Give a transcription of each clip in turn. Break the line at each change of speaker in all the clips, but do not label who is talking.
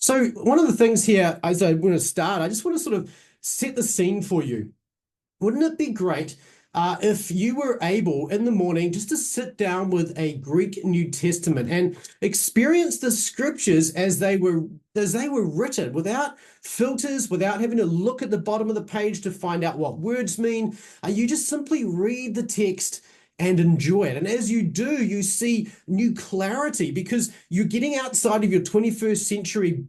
So one of the things here, as I want to start, I just want to sort of set the scene for you. Wouldn't it be great if you were able in the morning just to sit down with a Greek New Testament and experience the scriptures as they were written, without filters, without having to look at the bottom of the page to find out what words mean? You just simply read the text and enjoy it. And as you do, you see new clarity because you're getting outside of your 21st century,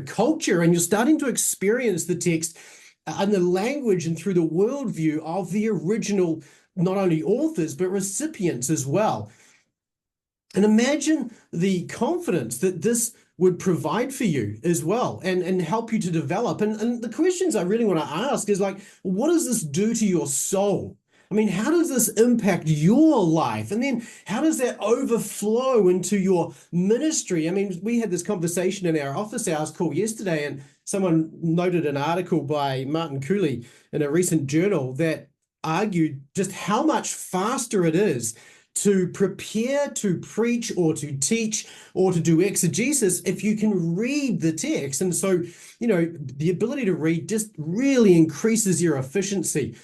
culture, and you're starting to experience the text and the language and through the worldview of the original, not only authors, but recipients as well. And imagine the confidence that this would provide for you as well and help you to develop. And the questions I really want to ask is like, what does this do to your soul? I mean, how does this impact your life? And then how does that overflow into your ministry? I mean, we had this conversation in our office hours call yesterday, and someone noted an article by Martin Cooley in a recent journal that argued just how much faster it is to prepare to preach or to teach or to do exegesis if you can read the text. And so, the ability to read just really increases your efficiency.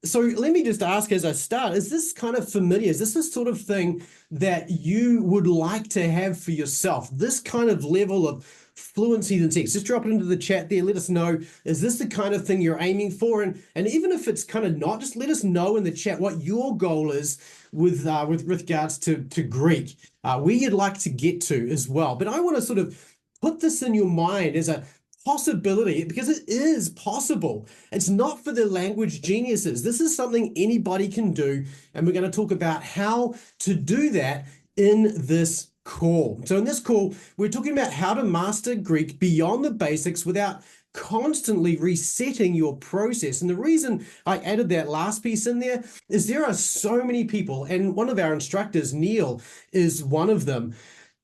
So let me just ask as I start, is this kind of familiar? Is this the sort of thing that you would like to have for yourself? This kind of level of fluency in text? Just drop it into the chat there. Let us know. Is this the kind of thing you're aiming for? And even if it's kind of not, just let us know in the chat what your goal is with regards to Greek, where you'd like to get to as well. But I want to sort of put this in your mind as a possibility, because it is possible. It's not for the language geniuses. This is something anybody can do, and we're going to talk about how to do that in this call. So in this call, we're talking about how to master Greek beyond the basics without constantly resetting your process. And the reason I added that last piece in there is there are so many people, and one of our instructors, Neil, is one of them.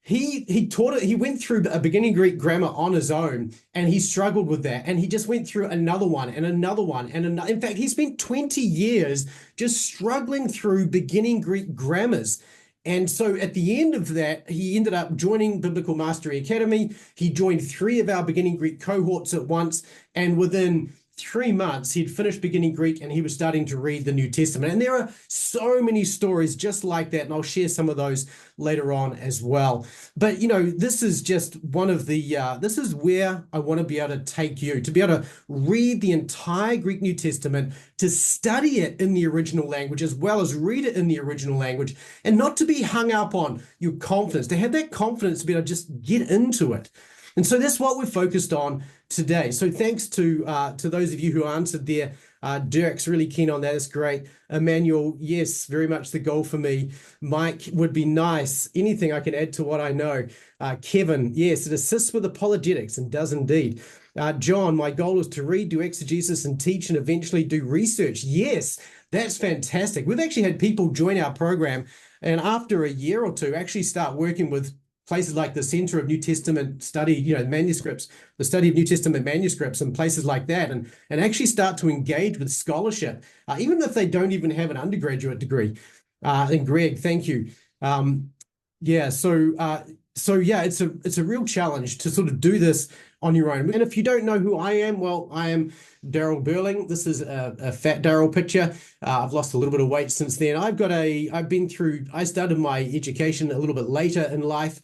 He taught it. He went through a beginning Greek grammar on his own, and he struggled with that. And he just went through another one and another one and another. In fact, he spent 20 years just struggling through beginning Greek grammars. And so at the end of that, he ended up joining Biblical Mastery Academy. He joined 3 of our beginning Greek cohorts at once, and within 3 months, he'd finished beginning Greek and he was starting to read the New Testament. And there are so many stories just like that, and I'll share some of those later on as well. But, this is just one of the, this is where I want to be able to take you, to be able to read the entire Greek New Testament, to study it in the original language, as well as read it in the original language, and not to be hung up on your confidence, to have that confidence to be able to just get into it. And so that's what we're focused on today. So thanks to those of you who answered there. Dirk's really keen on that. It's great. Emmanuel, yes, very much the goal for me. Mike, would be nice. Anything I can add to what I know. Kevin, yes, it assists with apologetics and does indeed. John, my goal is to read, do exegesis, and teach, and eventually do research. Yes, that's fantastic. We've actually had people join our program, and after a year or two, actually start working with places like the Center of New Testament Study, manuscripts, the study of New Testament manuscripts and places like that, and actually start to engage with scholarship, even if they don't even have an undergraduate degree. And Greg, thank you. It's a real challenge to sort of do this on your own. And if you don't know who I am, well, I am Daryl Burling. This is a fat Daryl picture. I've lost a little bit of weight since then. I started my education a little bit later in life,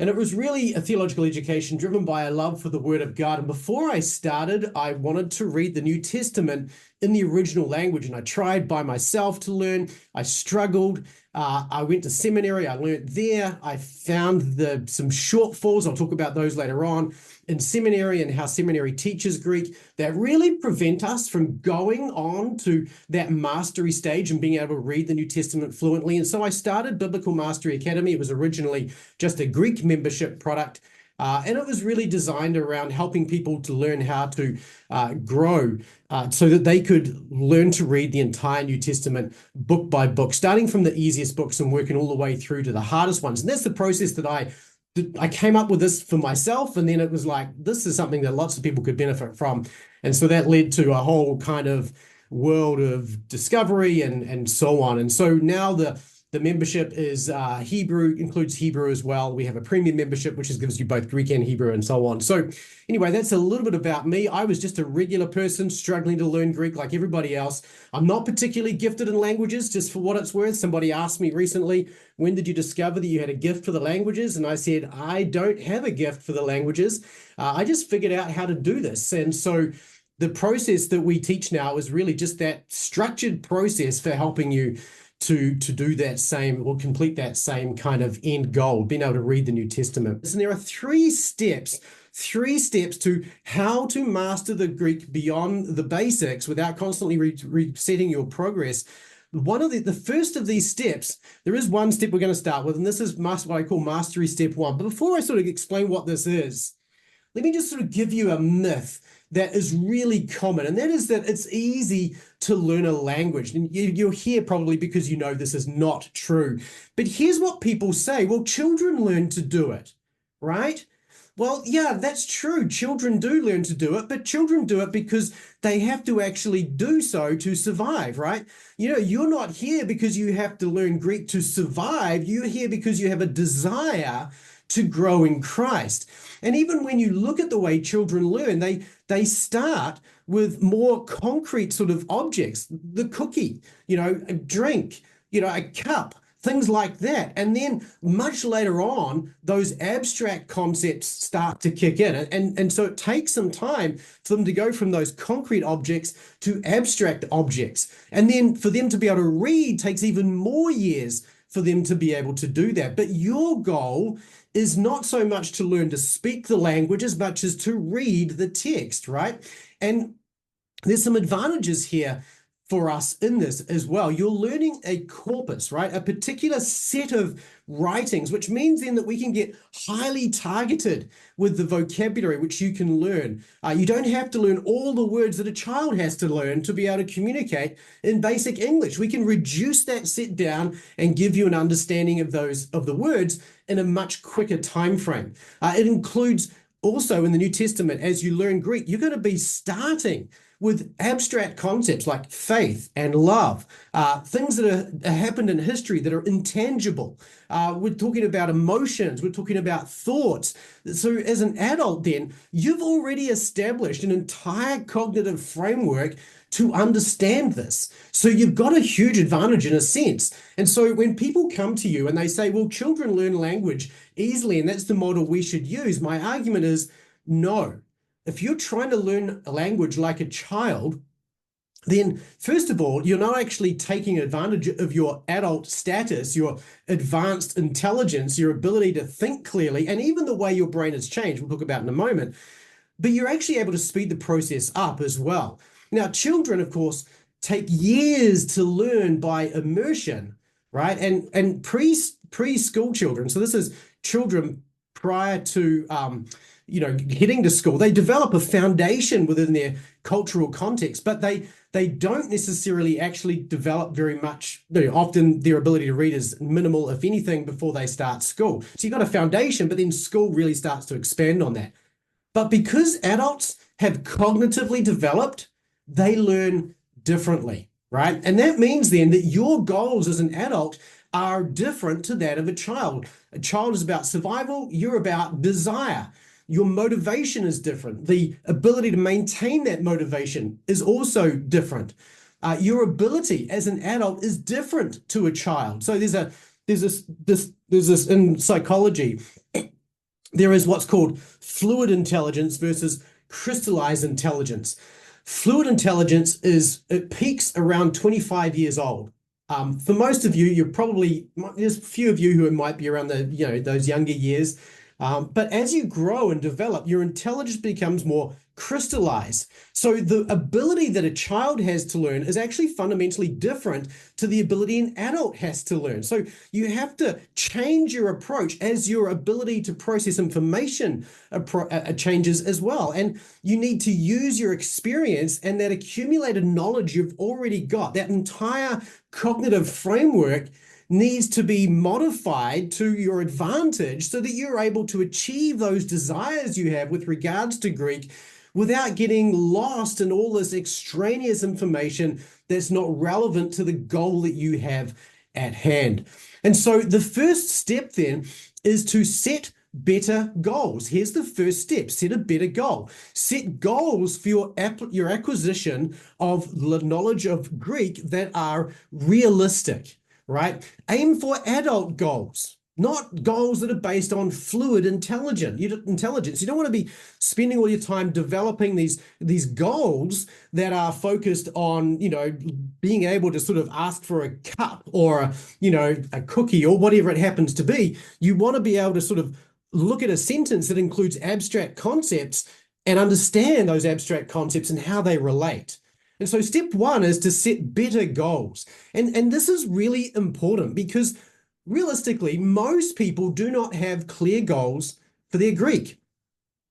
and it was really a theological education driven by a love for the Word of God. And before I started, I wanted to read the New Testament in the original language, and I tried by myself to learn. I struggled. I went to seminary. I learned there. I found some shortfalls. I'll talk about those later on in seminary and how seminary teaches Greek that really prevent us from going on to that mastery stage and being able to read the New Testament fluently. And so I started Biblical Mastery Academy. It was originally just a Greek membership product. And it was really designed around helping people to learn how to grow so that they could learn to read the entire New Testament book by book, starting from the easiest books and working all the way through to the hardest ones. And that's the process that I came up with this for myself. And then it was like, this is something that lots of people could benefit from. And so that led to a whole kind of world of discovery and so on. And so now the The membership is Hebrew, includes Hebrew as well. We have a premium membership, which gives you both Greek and Hebrew and so on. So anyway, that's a little bit about me. I was just a regular person struggling to learn Greek like everybody else. I'm not particularly gifted in languages, just for what it's worth. Somebody asked me recently, when did you discover that you had a gift for the languages? And I said, I don't have a gift for the languages. I just figured out how to do this. And so the process that we teach now is really just that structured process for helping you to do that same or complete that same kind of end goal, being able to read the New Testament. And there are three steps to how to master the Greek beyond the basics without constantly resetting your progress. One of the first of these steps, there is one step we're going to start with, and this is what I call mastery step one. But before I sort of explain what this is, let me just sort of give you a myth that is really common, and that is that it's easy to learn a language. And you're here probably because you know this is not true. But here's what people say. Well, children learn to do it, right? Well, yeah, that's true. Children do learn to do it, but children do it because they have to actually do so to survive, right? You know, you're not here because you have to learn Greek to survive. You're here because you have a desire to grow in Christ. And even when you look at the way children learn, they start with more concrete sort of objects, the cookie, you know, a drink, you know, a cup, things like that. And then much later on, those abstract concepts start to kick in. And so it takes some time for them to go from those concrete objects to abstract objects. And then for them to be able to read takes even more years for them to be able to do that. But your goal is not so much to learn to speak the language as much as to read the text, right? And there's some advantages here for us in this as well. You're learning a corpus, right? A particular set of writings, which means then that we can get highly targeted with the vocabulary which you can learn. You don't have to learn all the words that a child has to learn to be able to communicate in basic English. We can reduce that set down and give you an understanding of the words in a much quicker time frame. It includes also in the New Testament, as you learn Greek, you're going to be starting with abstract concepts like faith and love, things that have happened in history that are intangible. We're talking about emotions, we're talking about thoughts. So as an adult then, you've already established an entire cognitive framework to understand this. So you've got a huge advantage in a sense. And so when people come to you and they say, well, children learn language easily and that's the model we should use, my argument is no. If you're trying to learn a language like a child, then first of all, you're not actually taking advantage of your adult status, your advanced intelligence, your ability to think clearly, and even the way your brain has changed, we'll talk about in a moment, but you're actually able to speed the process up as well. Now, children, of course, take years to learn by immersion, right? And preschool children, so this is children prior to heading to school, they develop a foundation within their cultural context, but they don't necessarily actually develop very much. Often their ability to read is minimal, if anything, before they start school. So you've got a foundation, but then school really starts to expand on that. But because adults have cognitively developed, they learn differently, right? And that means then that your goals as an adult are different to that of a child. A child is about survival, you're about desire. Your motivation is different. The ability to maintain that motivation is also different. Your ability as an adult is different to a child. So there's this in psychology. There is what's called fluid intelligence versus crystallized intelligence. Fluid intelligence it peaks around 25 years old. For most of you, there's a few of you who might be around those younger years. But as you grow and develop, your intelligence becomes more crystallized. So the ability that a child has to learn is actually fundamentally different to the ability an adult has to learn. So you have to change your approach as your ability to process information changes as well. And you need to use your experience and that accumulated knowledge you've already got, that entire cognitive framework needs to be modified to your advantage so that you're able to achieve those desires you have with regards to Greek without getting lost in all this extraneous information that's not relevant to the goal that you have at hand. And so the first step then is to set better goals. Here's the first step: set a better goal. Set goals for your acquisition of the knowledge of Greek that are realistic, right? Aim for adult goals, not goals that are based on fluid intelligence. You don't want to be spending all your time developing these goals that are focused on, being able to sort of ask for a cup or, a cookie or whatever it happens to be. You want to be able to sort of look at a sentence that includes abstract concepts and understand those abstract concepts and how they relate. And so step one is to set better goals. And this is really important because realistically, most people do not have clear goals for their Greek.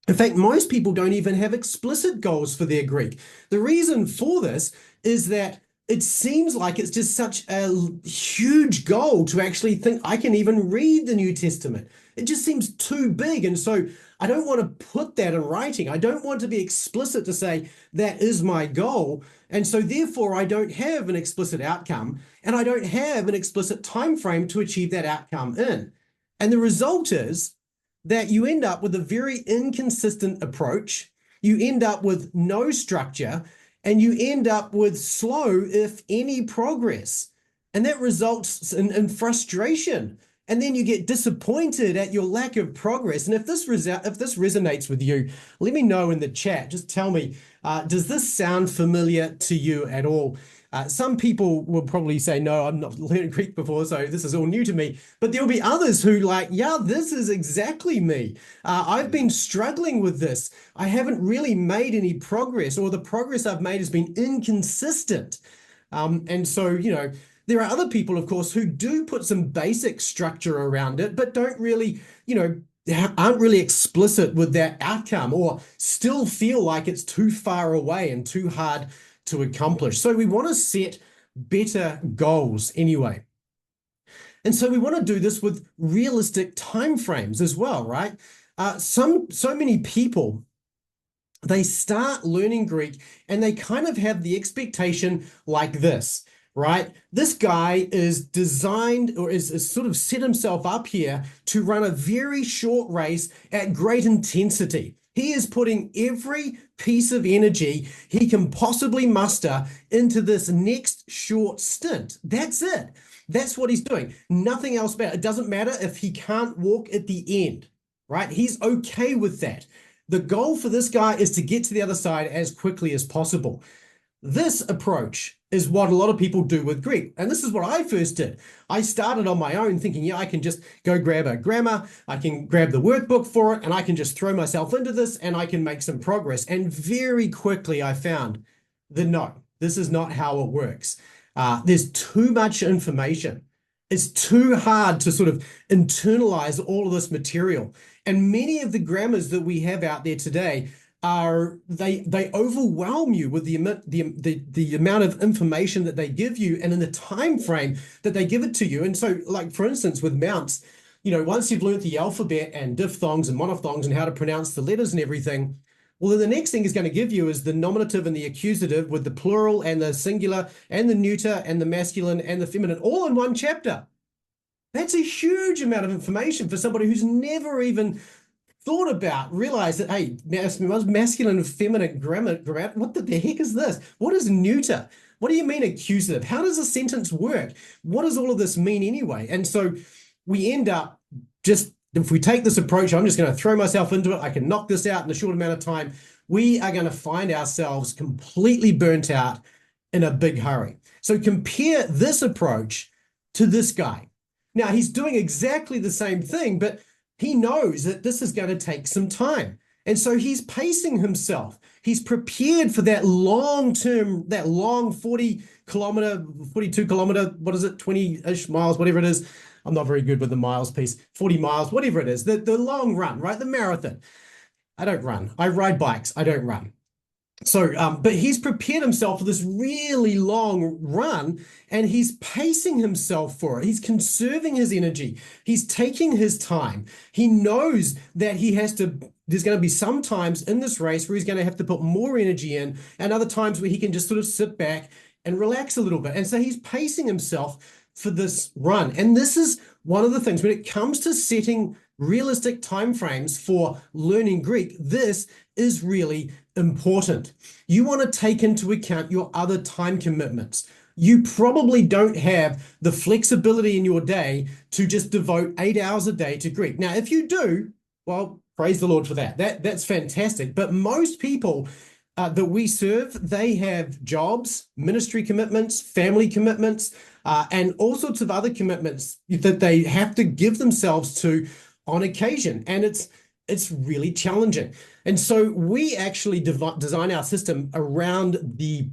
In fact, most people don't even have explicit goals for their Greek. The reason for this is that it seems like it's just such a huge goal to actually think I can even read the New Testament. It just seems too big. And so I don't want to put that in writing. I don't want to be explicit to say that is my goal. And so therefore I don't have an explicit outcome and I don't have an explicit time frame to achieve that outcome in. And the result is that you end up with a very inconsistent approach. You end up with no structure and you end up with slow, if any, progress. And that results in frustration. And then you get disappointed at your lack of progress. And if this resonates with you, let me know in the chat. Just tell me, does this sound familiar to you at all? Some people will probably say, no, I've not learned Greek before, so this is all new to me. But there'll be others who yeah, this is exactly me. I've been struggling with this. I haven't really made any progress, or the progress I've made has been inconsistent. And so, there are other people, of course, who do put some basic structure around it, but don't really, aren't really explicit with that outcome or still feel like it's too far away and too hard to accomplish. So we want to set better goals anyway. And so we want to do this with realistic timeframes as well, right? So many people, they start learning Greek and they kind of have the expectation like this, right? This guy is designed or is sort of set himself up here to run a very short race at great intensity. He is putting every piece of energy he can possibly muster into this next short stint. That's it. That's what he's doing. Nothing else about it. It doesn't matter if he can't walk at the end, right? He's okay with that. The goal for this guy is to get to the other side as quickly as possible. This approach is what a lot of people do with Greek. And this is what I first did. I started on my own thinking, yeah, I can just go grab a grammar, I can grab the workbook for it, and I can just throw myself into this and I can make some progress. And very quickly I found that no, this is not how it works. There's too much information. It's too hard to sort of internalize all of this material. And many of the grammars that we have out there today they overwhelm you with the amount of information that they give you and in the time frame that they give it to you. And so, like for instance, with mounts, once you've learned the alphabet and diphthongs and monophthongs and how to pronounce the letters and everything, well, then the next thing is going to give you is the nominative and the accusative with the plural and the singular and the neuter and the masculine and the feminine all in one chapter. That's a huge amount of information for somebody who's never even thought about, realized that, hey, masculine and feminine grammar, what the heck is this? What is neuter? What do you mean accusative? How does a sentence work? What does all of this mean anyway? And so we end up just, if we take this approach, I'm just going to throw myself into it, I can knock this out in a short amount of time, we are going to find ourselves completely burnt out in a big hurry. So compare this approach to this guy. Now, he's doing exactly the same thing, but he knows that this is going to take some time. And so he's pacing himself. He's prepared for that long 40 kilometer, 42 kilometer, what is it, 20-ish miles, whatever it is. I'm not very good with the miles piece, 40 miles, whatever it is, the long run, right? The marathon. I don't run. I ride bikes. I don't run. So, but he's prepared himself for this really long run and he's pacing himself for it. He's conserving his energy. He's taking his time. He knows that there's going to be some times in this race where he's going to have to put more energy in and other times where he can just sort of sit back and relax a little bit. And so he's pacing himself for this run. And this is one of the things when it comes to setting realistic timeframes for learning Greek, this is really important. You want to take into account your other time commitments. You probably don't have the flexibility in your day to just devote 8 hours a day to Greek. Now, if you do, well, praise the Lord for that. That's fantastic. But most people that we serve, they have jobs, ministry commitments, family commitments, and all sorts of other commitments that they have to give themselves to on occasion. And it's really challenging. And so we actually design our system around the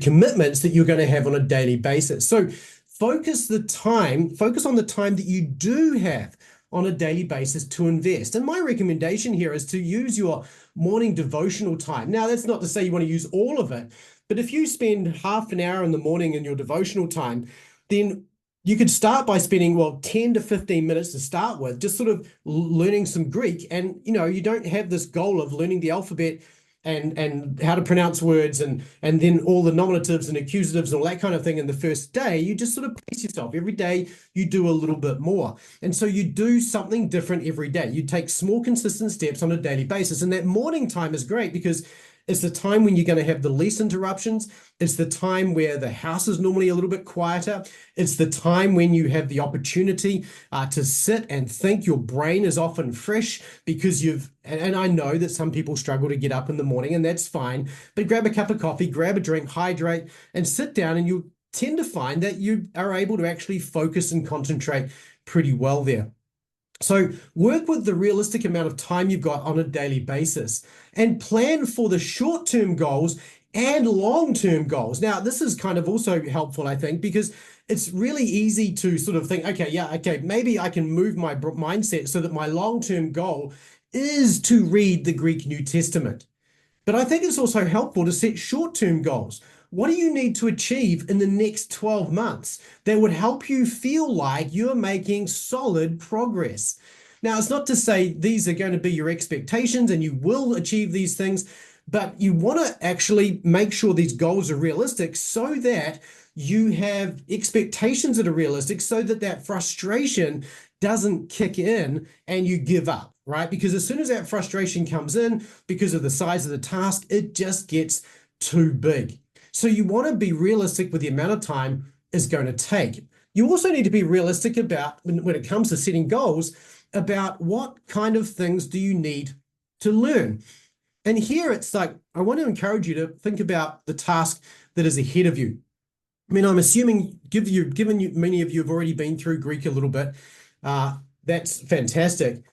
commitments that you're going to have on a daily basis. So focus on the time that you do have on a daily basis to invest. And my recommendation here is to use your morning devotional time. Now, that's not to say you want to use all of it, but if you spend half an hour in the morning in your devotional time, then you could start by spending, 10 to 15 minutes to start with, just sort of learning some Greek. And, you don't have this goal of learning the alphabet and how to pronounce words and then all the nominatives and accusatives and all that kind of thing in the first day. You just sort of pace yourself. Every day you do a little bit more. And so you do something different every day. You take small, consistent steps on a daily basis. And that morning time is great because it's the time when you're going to have the least interruptions. It's the time where the house is normally a little bit quieter. It's the time when you have the opportunity to sit and think. Your brain is often fresh because and I know that some people struggle to get up in the morning, and that's fine, but grab a cup of coffee, grab a drink, hydrate, and sit down, and you tend to find that you are able to actually focus and concentrate pretty well there. So work with the realistic amount of time you've got on a daily basis and plan for the short-term goals and long-term goals. Now, this is kind of also helpful, I think, because it's really easy to sort of think, okay, maybe I can move my mindset so that my long-term goal is to read the Greek New Testament. But I think it's also helpful to set short-term goals. What do you need to achieve in the next 12 months that would help you feel like you're making solid progress? Now, it's not to say these are going to be your expectations and you will achieve these things, but you want to actually make sure these goals are realistic so that you have expectations that are realistic so that that frustration doesn't kick in and you give up, right? Because as soon as that frustration comes in because of the size of the task, it just gets too big. So you want to be realistic with the amount of time it's going to take. You also need to be realistic about, when it comes to setting goals, about what kind of things do you need to learn. And here it's like, I want to encourage you to think about the task that is ahead of you. I mean, I'm assuming, given you, many of you have already been through Greek a little bit, that's fantastic.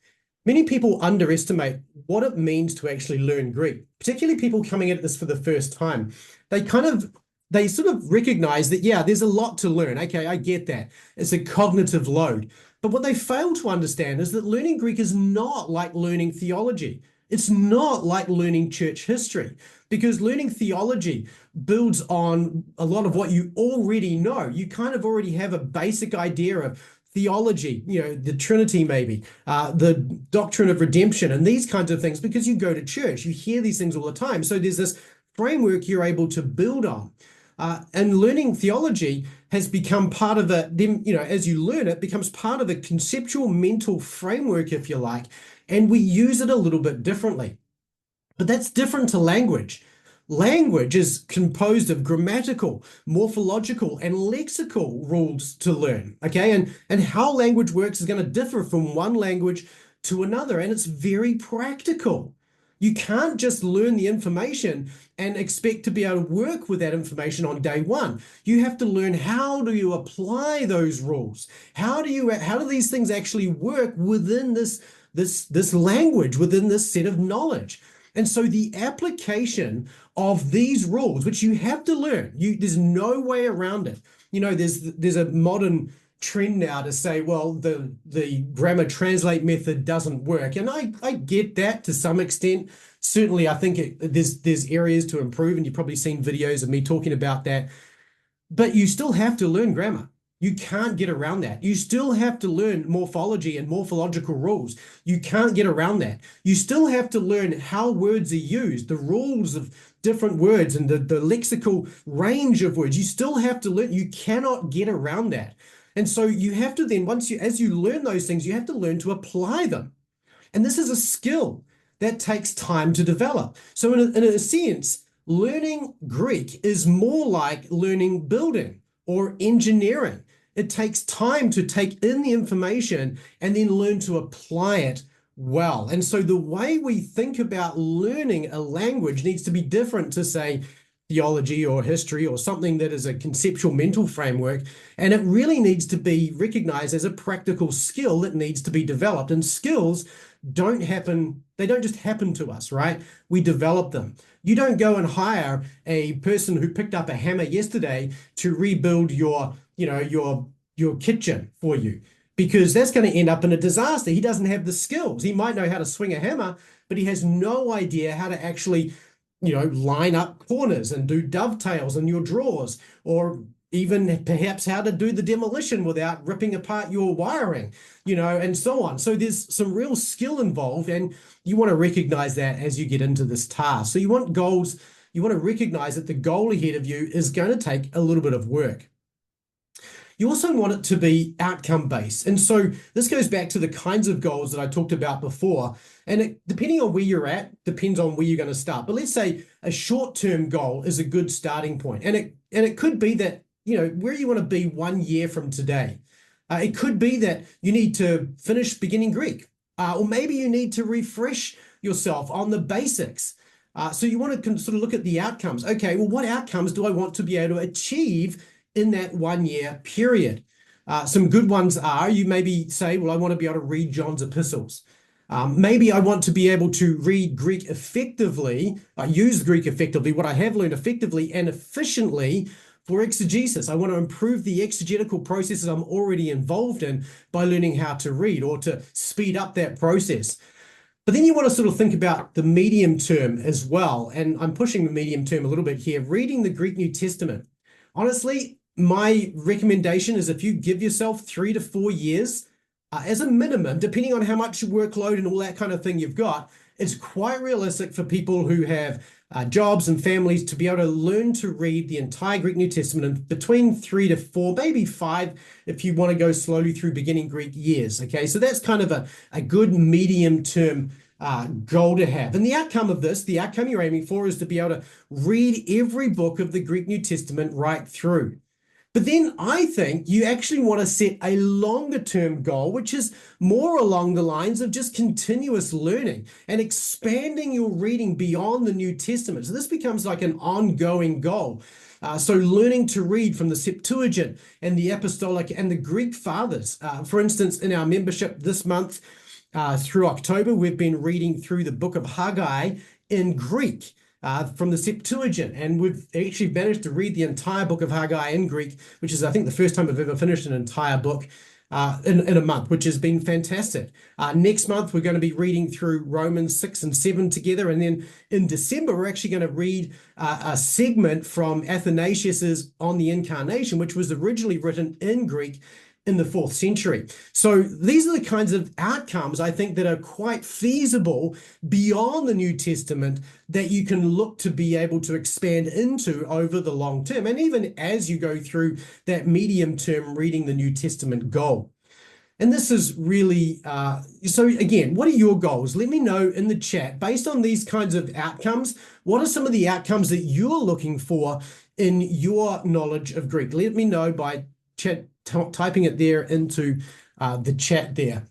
Many people underestimate what it means to actually learn Greek, particularly people coming at this for the first time. They sort of recognize that, yeah, there's a lot to learn. Okay, I get that. It's a cognitive load. But what they fail to understand is that learning Greek is not like learning theology. It's not like learning church history, because learning theology builds on a lot of what you already know. You kind of already have a basic idea of theology, the Trinity maybe, the doctrine of redemption and these kinds of things, because you go to church, you hear these things all the time. So there's this framework you're able to build on. And learning theology has become part of as you learn it, becomes part of a conceptual mental framework, if you like, and we use it a little bit differently. But that's different to language. Language is composed of grammatical, morphological, and lexical rules to learn, okay? And how language works is going to differ from one language to another, and it's very practical. You can't just learn the information and expect to be able to work with that information on day one. You have to learn, how do you apply those rules? How do these things actually work within this language, within this set of knowledge? And so the application of these rules, which you have to learn, there's no way around it. There's a modern trend now to say, well, the grammar translate method doesn't work. And I get that to some extent. Certainly, I think there's areas to improve, and you've probably seen videos of me talking about that. But you still have to learn grammar. You can't get around that. You still have to learn morphology and morphological rules. You can't get around that. You still have to learn how words are used, the rules of different words and the lexical range of words. You still have to learn. You cannot get around that. And so you have to then, as you learn those things, you have to learn to apply them. And this is a skill that takes time to develop. So in a sense, learning Greek is more like learning building or engineering. It takes time to take in the information and then learn to apply it well. And so the way we think about learning a language needs to be different to, say, theology or history or something that is a conceptual mental framework. And it really needs to be recognized as a practical skill that needs to be developed. And skills don't happen, they don't just happen to us, right? We develop them. You don't go and hire a person who picked up a hammer yesterday to rebuild your kitchen for you, because that's going to end up in a disaster. He doesn't have the skills. He might know how to swing a hammer, but he has no idea how to actually line up corners and do dovetails in your drawers, or even perhaps how to do the demolition without ripping apart your wiring, and so on. So there's some real skill involved, and you want to recognize that as you get into this task. So you want goals, you want to recognize that the goal ahead of you is going to take a little bit of work. You also want it to be outcome-based. And so this goes back to the kinds of goals that I talked about before. And depending on where you're at, depends on where you're going to start. But let's say a short-term goal is a good starting point. And it could be that, where you want to be 1 year from today. It could be that you need to finish beginning Greek. Or maybe you need to refresh yourself on the basics. So you want to sort of look at the outcomes. Okay, well, what outcomes do I want to be able to achieve in that 1 year period? Some good ones are, you maybe say, well, I want to be able to read John's epistles. Maybe I want to be able to read Greek effectively, use Greek effectively, what I have learned effectively and efficiently for exegesis. I want to improve the exegetical processes I'm already involved in by learning how to read, or to speed up that process. But then you want to sort of think about the medium term as well. And I'm pushing the medium term a little bit here. Reading the Greek New Testament. Honestly, my recommendation is if you give yourself 3 to 4 years as a minimum, depending on how much workload and all that kind of thing you've got, it's quite realistic for people who have jobs and families to be able to learn to read the entire Greek New Testament in between 3 to 4, maybe 5, if you want to go slowly through beginning Greek years. Okay, so that's kind of a good medium-term goal to have. And the outcome of this, the outcome you're aiming for, is to be able to read every book of the Greek New Testament right through. But then I think you actually want to set a longer term goal, which is more along the lines of just continuous learning and expanding your reading beyond the New Testament. So this becomes like an ongoing goal. So learning to read from the Septuagint and the Apostolic and the Greek Fathers. For instance, in our membership this month through October, we've been reading through the book of Haggai in Greek. From the Septuagint, and we've actually managed to read the entire book of Haggai in Greek, which is, I think, the first time I've ever finished an entire book in a month, which has been fantastic. Next month, we're going to be reading through Romans 6 and 7 together, and then in December, we're actually going to read a segment from Athanasius's On the Incarnation, which was originally written in Greek in the 4th century. So these are the kinds of outcomes, I think, that are quite feasible beyond the New Testament that you can look to be able to expand into over the long term, and even as you go through that medium term reading the New Testament goal. And this is really, so again, what are your goals? Let me know in the chat, based on these kinds of outcomes, what are some of the outcomes that you're looking for in your knowledge of Greek? Let me know by typing it there into the chat there.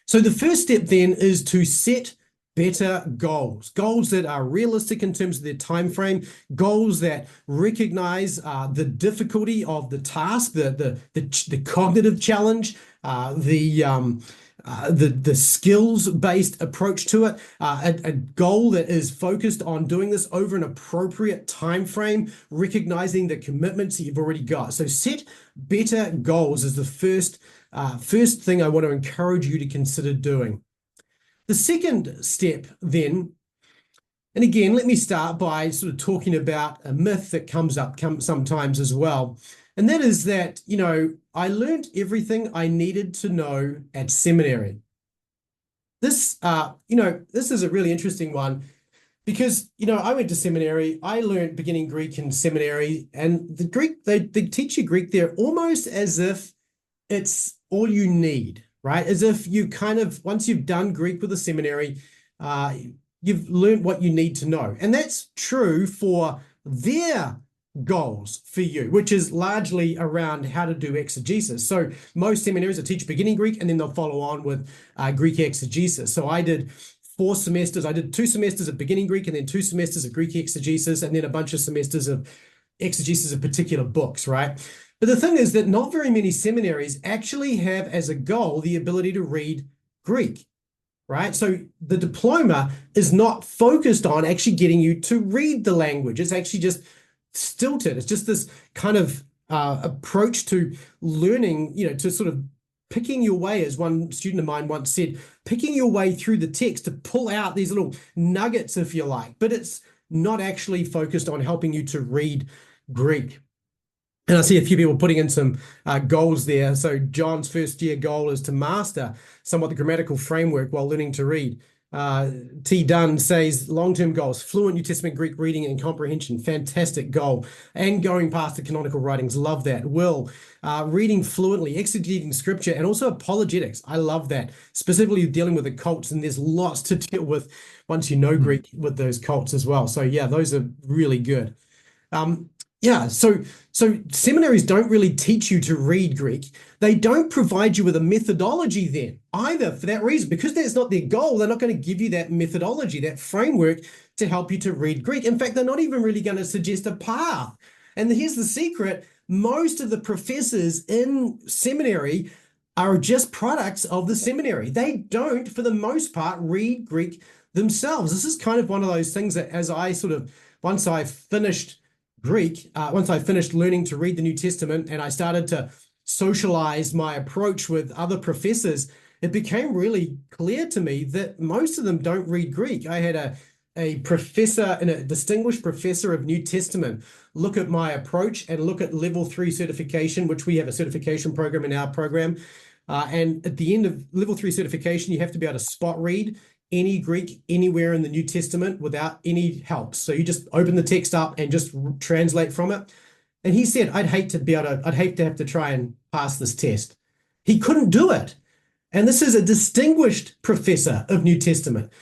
So the first step then is to set better goals, goals that are realistic in terms of their time frame, goals that recognize the difficulty of the task, the cognitive challenge, the skills-based approach to it, a goal that is focused on doing this over an appropriate time frame, recognizing the commitments that you've already got. So set better goals is the first thing I want to encourage you to consider doing. The second step then, and again, let me start by sort of talking about a myth that comes up sometimes as well. And that is that, I learned everything I needed to know at seminary. This is a really interesting one. Because, I went to seminary. I learned beginning Greek in seminary, and the Greek, they teach you Greek there almost as if it's all you need, right? As if you kind of, once you've done Greek with a seminary, uh, you've learned what you need to know. And that's true for their goals for you, which is largely around how to do exegesis. So most seminaries will teach beginning Greek and then they'll follow on with Greek exegesis. So I did 4 semesters. I did 2 semesters of beginning Greek and then 2 semesters of Greek exegesis and then a bunch of semesters of exegesis of particular books, right? But the thing is that not very many seminaries actually have as a goal the ability to read Greek, right? So the diploma is not focused on actually getting you to read the language. It's actually just stilted. It's just this kind of approach to learning, to sort of picking your way, as one student of mine once said, picking your way through the text to pull out these little nuggets, if you like, but it's not actually focused on helping you to read Greek. And I see a few people putting in some goals there. So John's first year goal is to master somewhat the grammatical framework while learning to read. T. Dunn says long-term goals, fluent New Testament Greek reading and comprehension, fantastic goal. And going past the canonical writings, love that. Will, reading fluently, exegeting scripture, and also apologetics. I love that, specifically dealing with the cults, and there's lots to deal with once you know Greek with those cults as well. So yeah, those are really good. Yeah, so seminaries don't really teach you to read Greek. They don't provide you with a methodology then either for that reason. Because that's not their goal, they're not going to give you that methodology, that framework to help you to read Greek. In fact, they're not even really going to suggest a path. And here's the secret. Most of the professors in seminary are just products of the seminary. They don't, for the most part, read Greek themselves. This is kind of one of those things that once I finished Greek, once I finished learning to read the New Testament and I started to socialize my approach with other professors, it became really clear to me that most of them don't read Greek. I had a professor and a distinguished professor of New Testament look at my approach and look at level 3 certification, which we have a certification program in our program. And at the end of level 3 certification, you have to be able to spot read any Greek anywhere in the New Testament without any help. So you just open the text up and just translate from it. And he said, I'd hate to have to try and pass this test. He couldn't do it. And this is a distinguished professor of New Testament.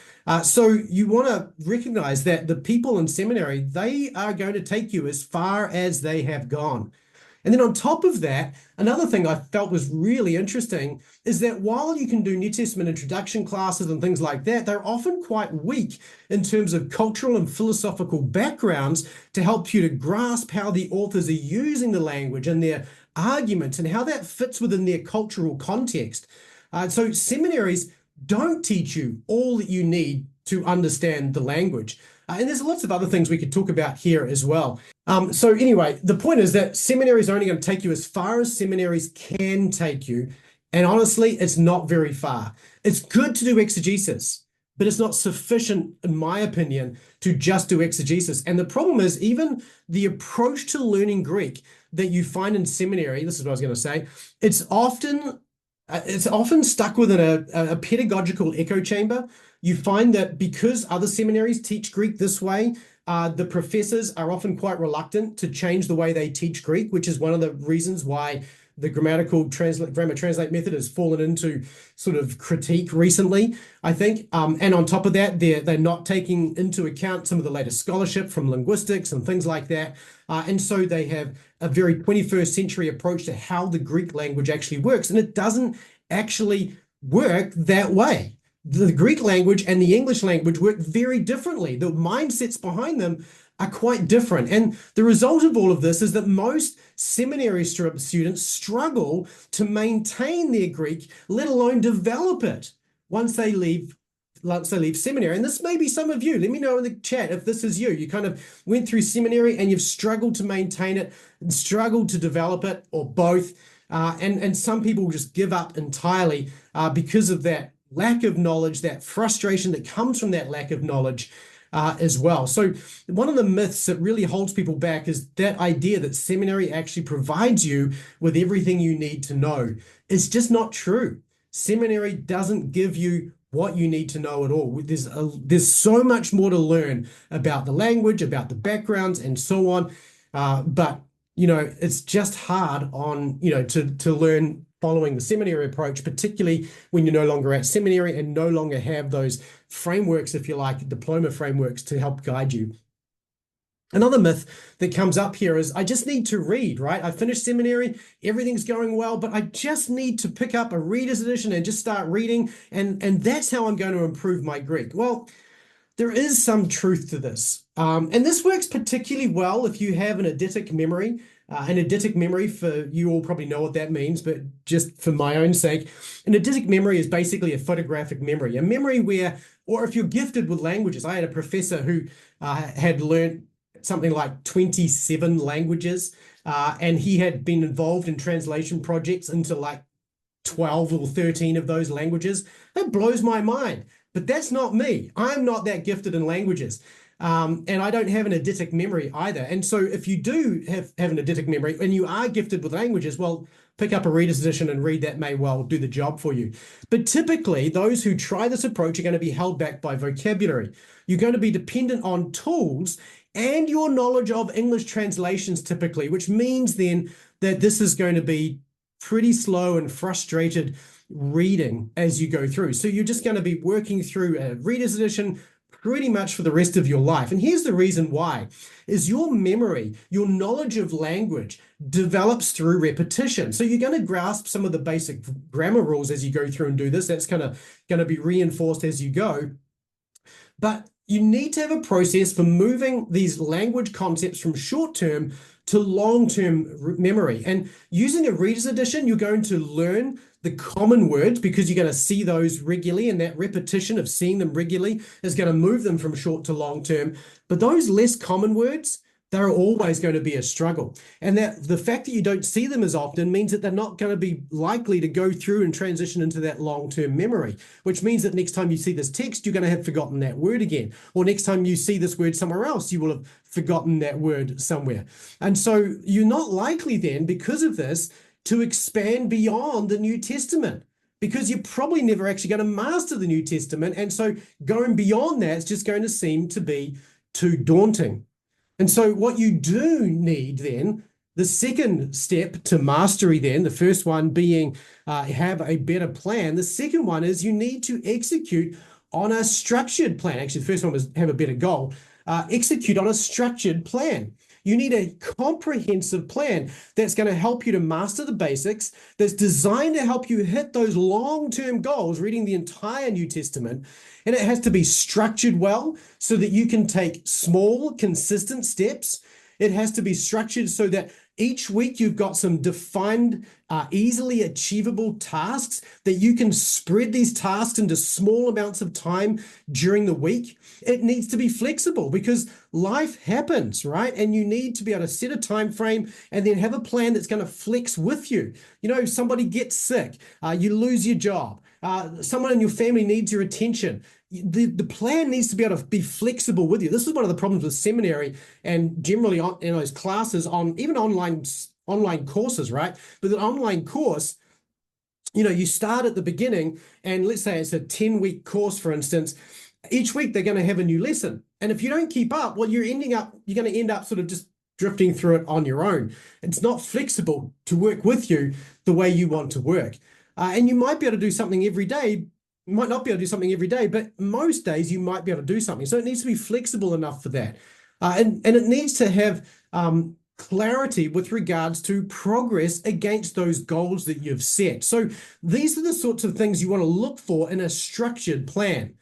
So you want to recognize that the people in seminary, they are going to take you as far as they have gone. And then on top of that, another thing I felt was really interesting is that while you can do New Testament introduction classes and things like that, they're often quite weak in terms of cultural and philosophical backgrounds to help you to grasp how the authors are using the language and their arguments and how that fits within their cultural context. So seminaries don't teach you all that you need to understand the language. And there's lots of other things we could talk about here as well. So anyway, the point is that seminaries are only going to take you as far as seminaries can take you. And honestly, it's not very far. It's good to do exegesis, but it's not sufficient, in my opinion, to just do exegesis. And the problem is even the approach to learning Greek that you find in seminary, this is what I was going to say, it's often stuck within a pedagogical echo chamber. You find that because other seminaries teach Greek this way, the professors are often quite reluctant to change the way they teach Greek, which is one of the reasons why the grammar translate method has fallen into sort of critique recently, I think. And on top of that, they're not taking into account some of the latest scholarship from linguistics and things like that. And so they have a very 21st century approach to how the Greek language actually works. And it doesn't actually work that way. The Greek language and the English language work very differently. The mindsets behind them are quite different. And the result of all of this is that most seminary students struggle to maintain their Greek, let alone develop it once they leave seminary. And this may be some of you. Let me know in the chat if this is you. You kind of went through seminary and you've struggled to maintain it and struggled to develop it, or both. And some people just give up entirely because of that lack of knowledge, that frustration that comes from that lack of knowledge as well. So one of the myths that really holds people back is that idea that seminary actually provides you with everything you need to know. It's just not true. Seminary doesn't give you what you need to know at all. There's so much more to learn about the language, about the backgrounds, and so on. But it's just hard on to learn following the seminary approach, particularly when you're no longer at seminary and no longer have those frameworks, if you like, diploma frameworks to help guide you. Another myth that comes up here is I just need to read, right? I finished seminary, everything's going well, but I just need to pick up a reader's edition and just start reading, and that's how I'm going to improve my Greek. Well, there is some truth to this. And this works particularly well if you have an eidetic memory. An eidetic memory, for you all probably know what that means, but just for my own sake, an eidetic memory is basically a photographic memory, a memory where, or if you're gifted with languages, I had a professor who had learned something like 27 languages, and he had been involved in translation projects into like 12 or 13 of those languages. That blows my mind. But that's not me. I'm not that gifted in languages. And I don't have an eidetic memory either. And so if you do have an eidetic memory and you are gifted with languages, well, pick up a reader's edition and read. That may well do the job for you. But typically, those who try this approach are going to be held back by vocabulary. You're going to be dependent on tools and your knowledge of English translations typically, which means then that this is going to be pretty slow and frustrated reading as you go through. So you're just going to be working through a reader's edition pretty much for the rest of your life. And here's the reason why, is your memory, your knowledge of language develops through repetition. So you're going to grasp some of the basic grammar rules as you go through and do this. That's kind of going to be reinforced as you go. But you need to have a process for moving these language concepts from short-term to long-term memory. And using a reader's edition, you're going to learn the common words because you're going to see those regularly, and that repetition of seeing them regularly is going to move them from short to long term. But those less common words, they're always going to be a struggle. And that the fact that you don't see them as often means that they're not going to be likely to go through and transition into that long-term memory, which means that next time you see this text, you're going to have forgotten that word again. Or next time you see this word somewhere else, you will have forgotten that word somewhere. And so you're not likely then, because of this, to expand beyond the New Testament, because you're probably never actually going to master the New Testament. And so going beyond that is just going to seem to be too daunting. And so what you do need then, the second step to mastery then, the first one being have a better plan. The second one is you need to execute on a structured plan. Actually, the first one was have a better goal. Execute on a structured plan. You need a comprehensive plan that's going to help you to master the basics, that's designed to help you hit those long-term goals, reading the entire New Testament. And it has to be structured well so that you can take small, consistent steps. It has to be structured so that each week you've got some defined, easily achievable tasks that you can spread these tasks into small amounts of time during the week. It needs to be flexible because life happens, right? And you need to be able to set a time frame and then have a plan that's going to flex with you. You know, somebody gets sick, you lose your job, someone in your family needs your attention. The plan needs to be able to be flexible with you. This is one of the problems with seminary and generally in those classes on even online courses, right? With an online course, you know, you start at the beginning and let's say it's a 10-week course, for instance. Each week they're going to have a new lesson. And if you don't keep up, well, you're going to end up sort of just drifting through it on your own. It's not flexible to work with you the way you want to work. And you might be able to do something every day. You might not be able to do something every day, but most days you might be able to do something. So it needs to be flexible enough for that. And it needs to have clarity with regards to progress against those goals that you've set. So these are the sorts of things you want to look for in a structured plan.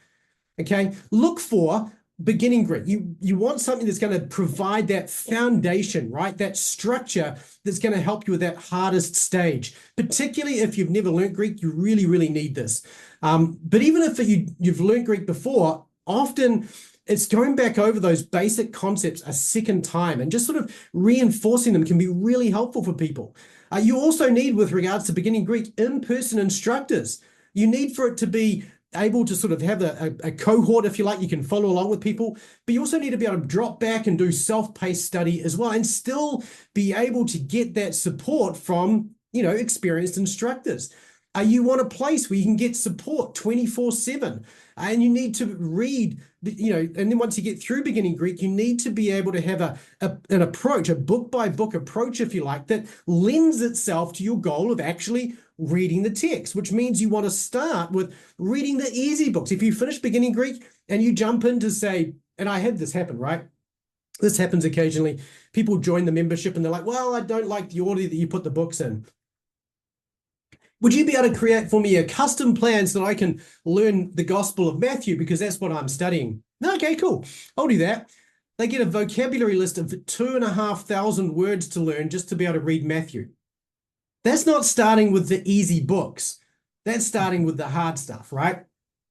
Okay, look for beginning Greek. You want something that's going to provide that foundation, right? That structure that's going to help you with that hardest stage. Particularly if you've never learned Greek, you really, really need this. But even if you've learned Greek before, often it's going back over those basic concepts a second time and just sort of reinforcing them can be really helpful for people. You also need, with regards to beginning Greek, in-person instructors. You need for it to be able to sort of have a cohort, if you like, you can follow along with people, but you also need to be able to drop back and do self-paced study as well and still be able to get that support from, you know, experienced instructors. You want a place where you can get support 24/7, and you need to read, and then once you get through beginning Greek, you need to be able to have an approach, a book by book approach, if you like, that lends itself to your goal of actually reading the text, which means you want to start with reading the easy books. If you finish beginning Greek and you jump in to say, and I had this happen, right? This happens occasionally. People join the membership and they're like, well, I don't like the order that you put the books in. Would you be able to create for me a custom plan so that I can learn the Gospel of Matthew because that's what I'm studying? No, okay, cool. I'll do that. They get a vocabulary list of 2,500 words to learn just to be able to read Matthew. That's not starting with the easy books. That's starting with the hard stuff, right?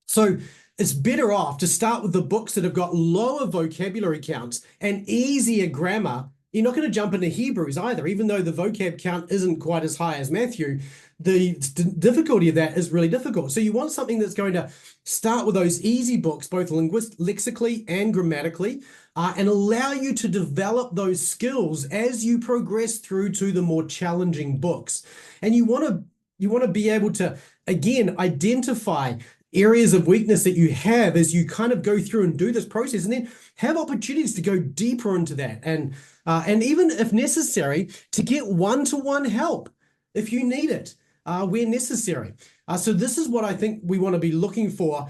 So it's better off to start with the books that have got lower vocabulary counts and easier grammar. You're not going to jump into Hebrews either, even though the vocab count isn't quite as high as Matthew. The difficulty of that is really difficult. So you want something that's going to start with those easy books, both lexically and grammatically, and allow you to develop those skills as you progress through to the more challenging books. And you want to be able to, again, identify areas of weakness that you have as you kind of go through and do this process, and then have opportunities to go deeper into that, and even if necessary, to get one-to-one help if you need it, where necessary. So this is what I think we want to be looking for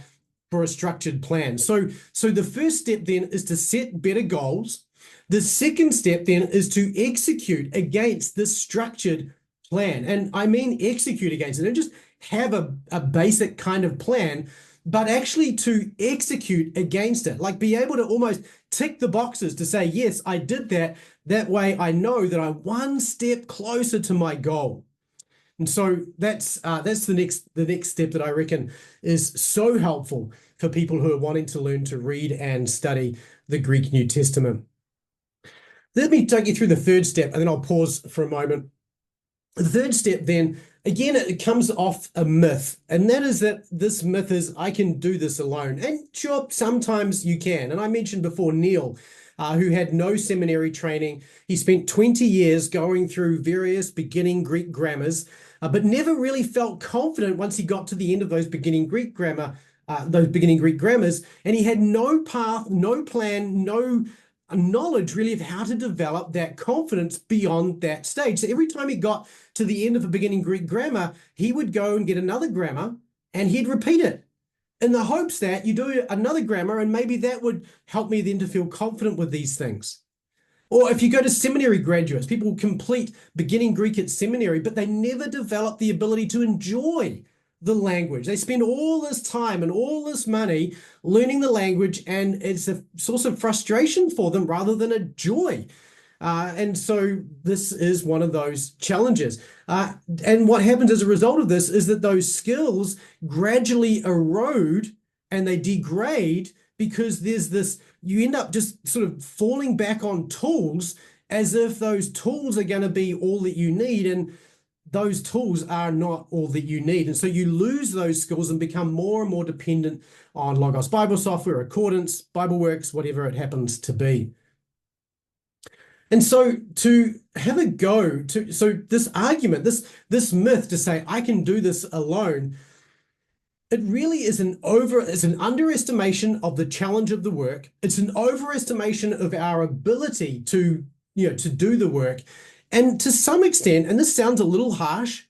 a structured plan. So the first step then is to set better goals. The second step then is to execute against this structured plan. And I mean execute against it, and just have a basic kind of plan, but actually to execute against it, like be able to almost tick the boxes to say, yes, I did that. That way I know that I'm one step closer to my goal. And so that's the next step that I reckon is so helpful for people who are wanting to learn to read and study the Greek New Testament. Let me take you through the third step, and then I'll pause for a moment. The third step then, again, it comes off a myth, and that is that this myth is, I can do this alone. And sure, sometimes you can. And I mentioned before Neil, who had no seminary training. He spent 20 years going through various beginning Greek grammars, but never really felt confident once he got to the end of those beginning Greek grammars, and he had no path, no plan, no knowledge really of how to develop that confidence beyond that stage. So every time he got to the end of a beginning Greek grammar, he would go and get another grammar and he'd repeat it in the hopes that you do another grammar and maybe that would help me then to feel confident with these things. Or if you go to seminary graduates, people complete beginning Greek at seminary, but they never develop the ability to enjoy the language. They spend all this time and all this money learning the language, and it's a source of frustration for them rather than a joy. And so this is one of those challenges. And what happens as a result of this is that those skills gradually erode and they degrade, because there's this, you end up just sort of falling back on tools as if those tools are going to be all that you need, and those tools are not all that you need. And so you lose those skills and become more and more dependent on Logos Bible software, Accordance, BibleWorks, whatever it happens to be. And so to have a go to, so this argument, this myth to say, I can do this alone, it really is it's an underestimation of the challenge of the work. It's an overestimation of our ability to do the work. And to some extent, and this sounds a little harsh,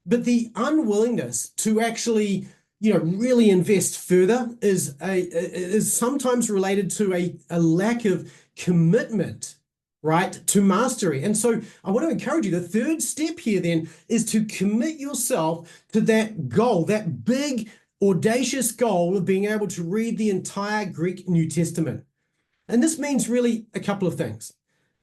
but the unwillingness to actually, really invest further is sometimes related to a lack of commitment, right, to mastery. And so I want to encourage you, the third step here then is to commit yourself to that goal, that big, audacious goal of being able to read the entire Greek New Testament. And this means really a couple of things.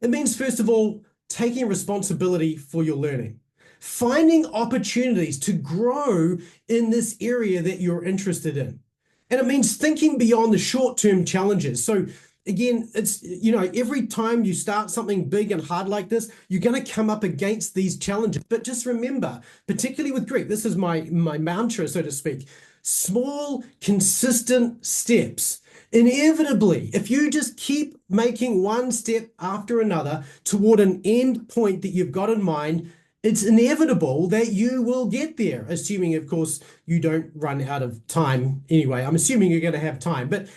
It means, first of all, taking responsibility for your learning, finding opportunities to grow in this area that you're interested in. And it means thinking beyond the short-term challenges. So again, it's, every time you start something big and hard like this, you're going to come up against these challenges. But just remember, particularly with Greek, this is my mantra, so to speak, small, consistent steps. Inevitably, if you just keep making one step after another toward an end point that you've got in mind, it's inevitable that you will get there, assuming, of course, you don't run out of time anyway. I'm assuming you're going to have time, but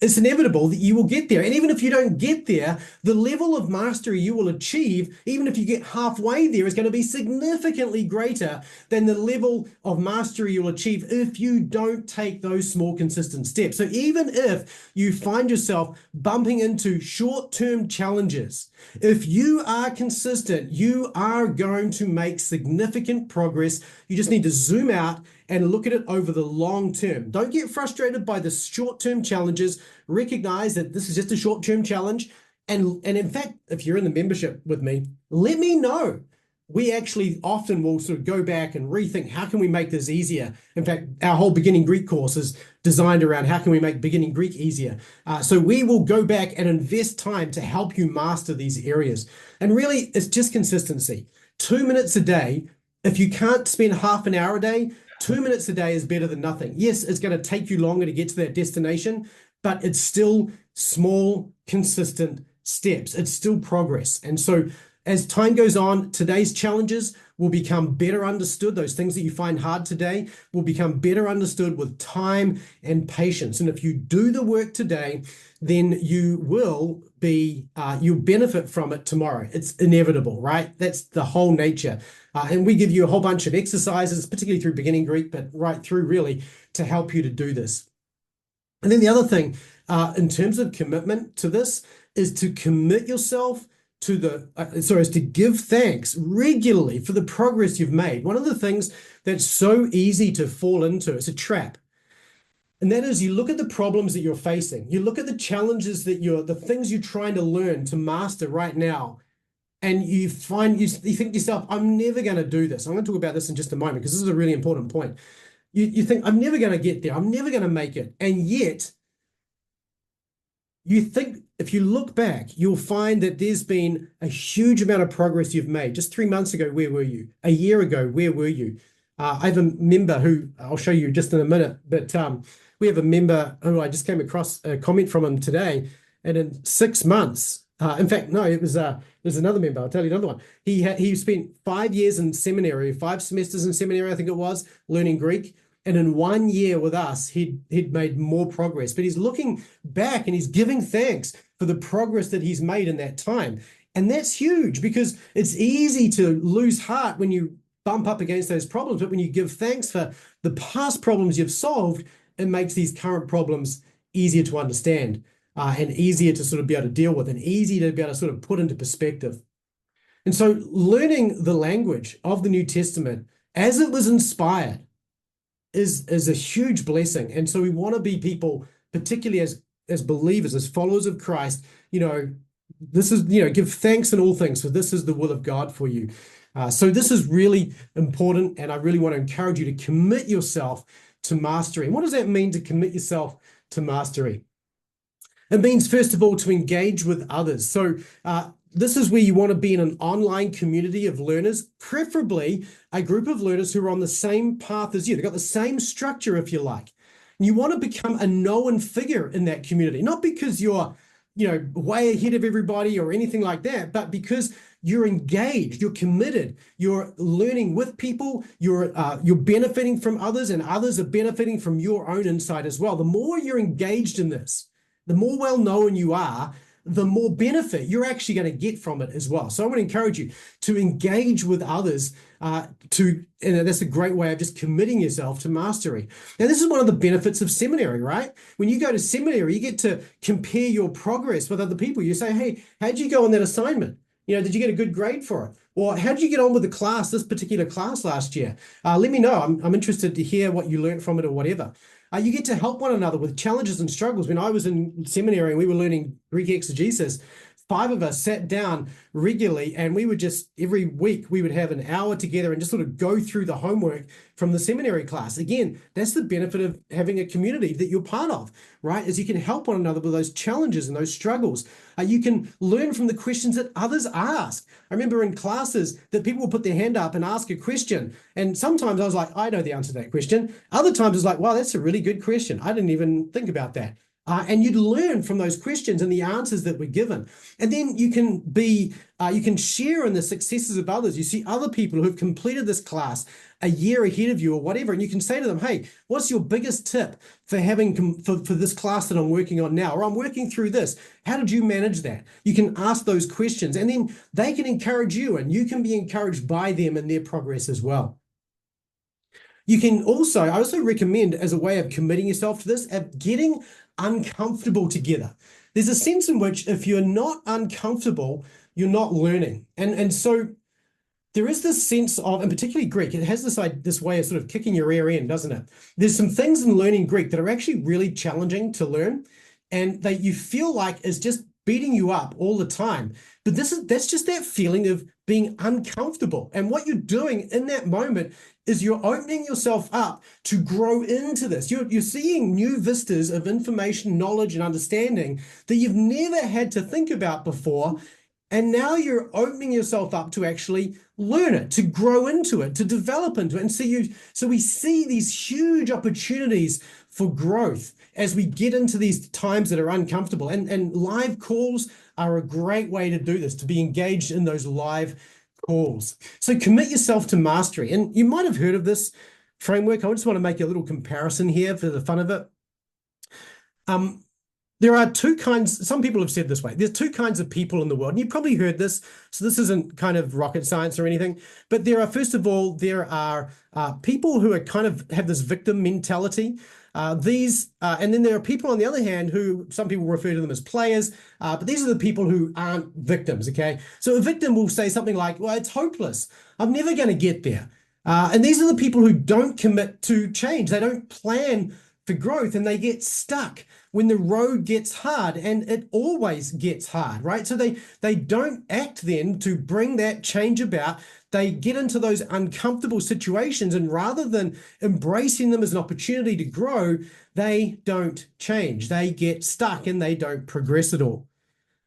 it's inevitable that you will get there. And even if you don't get there, the level of mastery you will achieve, even if you get halfway there, is going to be significantly greater than the level of mastery you'll achieve if you don't take those small, consistent steps. So even if you find yourself bumping into short-term challenges, if you are consistent, you are going to make significant progress. You just need to zoom out and look at it over the long term. Don't get frustrated by the short-term challenges. Recognize that this is just a short-term challenge. And in fact, if you're in the membership with me, let me know. We actually often will sort of go back and rethink, how can we make this easier? In fact, our whole beginning Greek course is designed around how can we make beginning Greek easier. So we will go back and invest time to help you master these areas. And really, it's just consistency. 2 minutes a day. If you can't spend half an hour a day, 2 minutes a day is better than nothing. Yes, it's going to take you longer to get to that destination, but it's still small, consistent steps. It's still progress. And so as time goes on, today's challenges will become better understood. Those things that you find hard today will become better understood with time and patience. And if you do the work today, then you will you'll benefit from it tomorrow. It's inevitable, right? That's the whole nature. And we give you a whole bunch of exercises, particularly through beginning Greek, but right through really to help you to do this. And then the other thing, in terms of commitment to this, is to commit yourself to is to give thanks regularly for the progress you've made. One of the things that's so easy to fall into, it's a trap. And that is, you look at the problems that you're facing, you look at the challenges that the things you're trying to learn to master right now, and you think to yourself, I'm never going to do this. I'm going to talk about this in just a moment because this is a really important point. You think, I'm never going to get there. I'm never going to make it. And yet, you think, if you look back, you'll find that there's been a huge amount of progress you've made. Just 3 months ago, where were you? A year ago, where were you? I have a member who I'll show you just in a minute, but we have a member who I just came across a comment from him today, and in 6 months, in fact, no, it was there's another member. I'll tell you another one. He spent 5 years in seminary, 5 semesters in seminary, I think it was, learning Greek. And in 1 year with us, he'd made more progress. But he's looking back and he's giving thanks for the progress that he's made in that time. And that's huge, because it's easy to lose heart when you bump up against those problems. But when you give thanks for the past problems you've solved, it makes these current problems easier to understand and easier to sort of be able to deal with, and easier to be able to sort of put into perspective. And so learning the language of the New Testament as it was inspired is a huge blessing. And so we want to be people, particularly as believers, as followers of Christ, this is, give thanks in all things, for this is the will of God for you. So this is really important, and I really want to encourage you to commit yourself to mastery. And what does that mean, to commit yourself to mastery? It means, first of all, to engage with others. So this is where you want to be in an online community of learners, preferably a group of learners who are on the same path as you. They've got the same structure, if you like. And you want to become a known figure in that community, not because you're, way ahead of everybody or anything like that, but because you're engaged, you're committed, you're learning with people, you're benefiting from others, and others are benefiting from your own insight as well. The more you're engaged in this, the more well-known you are, the more benefit you're actually going to get from it as well. So I want to encourage you to engage with others, and that's a great way of just committing yourself to mastery. Now, this is one of the benefits of seminary, right? When you go to seminary, you get to compare your progress with other people. You say, hey, how'd you go on that assignment? Did you get a good grade for it? Or how did you get on with the class, this particular class last year? Let me know. I'm interested to hear what you learned from it or whatever. You get to help one another with challenges and struggles. When I was in seminary and we were learning Greek exegesis, 5 of us sat down regularly, and we would just, every week, we would have an hour together and just sort of go through the homework from the seminary class. Again, that's the benefit of having a community that you're part of, right? Is you can help one another with those challenges and those struggles. You can learn from the questions that others ask. I remember in classes that people would put their hand up and ask a question. And sometimes I was like, I know the answer to that question. Other times it's like, wow, that's a really good question. I didn't even think about that. and you'd learn from those questions and the answers that were given. And then you can share in the successes of others. You see other people who've completed this class a year ahead of you or whatever, and you can say to them, hey, what's your biggest tip for for this class that I'm working on now? Or I'm working through this. How did you manage that? You can ask those questions, and then they can encourage you, and you can be encouraged by them in their progress as well. You can also, I also recommend, as a way of committing yourself to this, of getting uncomfortable together. There's a sense in which if you're not uncomfortable, you're not learning. And so there is this sense of, and particularly Greek, it has this way of sort of kicking your rear end, doesn't it? There's some things in learning Greek that are actually really challenging to learn, and that you feel like is just beating you up all the time. But that's just that feeling of being uncomfortable. And what you're doing in that moment is you're opening yourself up to grow into this. You're seeing new vistas of information, knowledge, and understanding that you've never had to think about before. And now you're opening yourself up to actually learn it, to grow into it, to develop into it. And so we see these huge opportunities for growth as we get into these times that are uncomfortable. And live calls are a great way to do this, to be engaged in those live calls. So commit yourself to mastery. And you might have heard of this framework. I just want to make a little comparison here for the fun of it. There are two kinds, some people have said this way, there's two kinds of people in the world, and you've probably heard this, so this isn't kind of rocket science or anything, but first of all, there are people who are kind of have this victim mentality. And then there are people on the other hand who some people refer to them as players, but these are the people who aren't victims, okay? So a victim will say something like, well, it's hopeless. I'm never going to get there. And these are the people who don't commit to change. They don't plan for growth, and they get stuck when the road gets hard, and it always gets hard, right? So they don't act then to bring that change about. They get into those uncomfortable situations, and rather than embracing them as an opportunity to grow, they don't change. They get stuck and they don't progress at all.